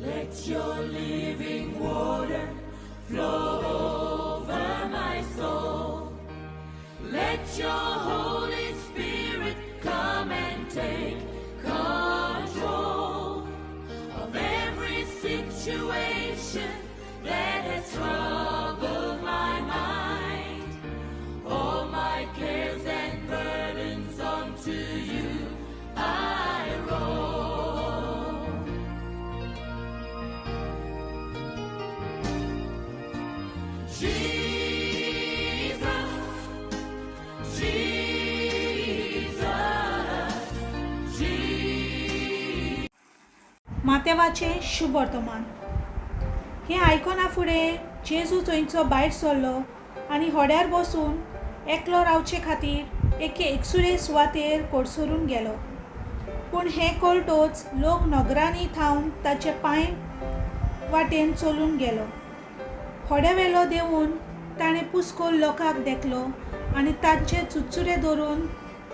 Let your living water flow over my soul. Let your Holy Spirit come and take control of every situation that has troubled my mind. All my cares and burdens unto you I roll. Jesus, Jesus, Jesus. मातेवाचे शुभ वर्तमान हे आयकना फुडें जेजू थंयचो भायर सरलो आनी होड्यार बसून एकलो रावचे खातीर एके एकसुरे सुवातेर कोडसरून गेलो. पूण हें कळटोच लोक नगरांनी थावन ताचे पांय वाटेन चलून गेलो. होड्यावेलो देंवून ताणें पुस्कोल लोकांक देखलो आनी तांचे चुचुरे धरून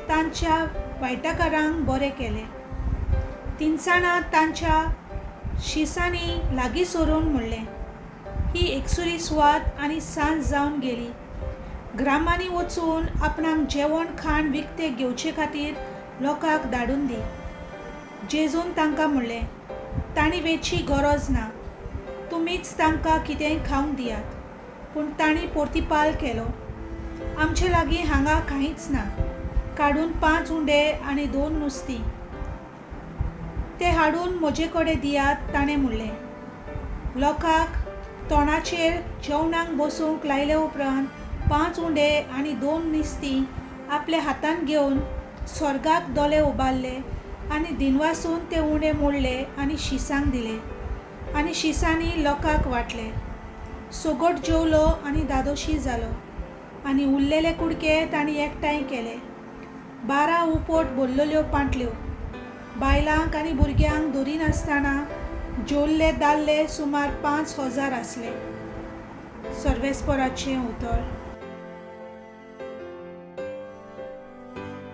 तांच्या वायटाकारांक बरें केलें. तिनसाणां तांच्या शिसांनी लागीं सरून म्हणलें, ही एकसुरी सुवात आनी सांज जावन गेली. ग्रामांनी वचून आपणाक जेवण खाण विकते घेवचे खातीर लोकांक धाडून दी. जेजून तांकां म्हणलें, तांणी वेची गरज ना, तुमीच तांकां कितेंय खावंक दियात. पूण तांणी पोर्तिपाल केलो, आमचे लागीं हांगा कांयच ना, काडून 5 उंडे आनी 2 नुस्तीं. ते हाडून म्हजे कडेन दियात. ताणें म्हणलें. लोकांक तोंडाचेर जेवणाक बसूंक लायले उपरांत 5 उंडे आनी 2 नुस्तीं आपल्या हातांत घेवन स्वर्गाक दोळे उबारले आनी दिनवासून ते उंडे मोडले आनी शिसांक दिले आनी शिसांनी लोकांक वाटले. सोगोट जेवलो आनी दादोशी जालो आनी उरलेले कुडके तांणी एकठांय केले. 12 उपोट भरलेल्यो पांटल्यो. बायलांक आनी भुरग्यांक धरी नासतना जेवल्ले दादले सुमार 5,000 आसले. सर्वेस्पराचें उतर.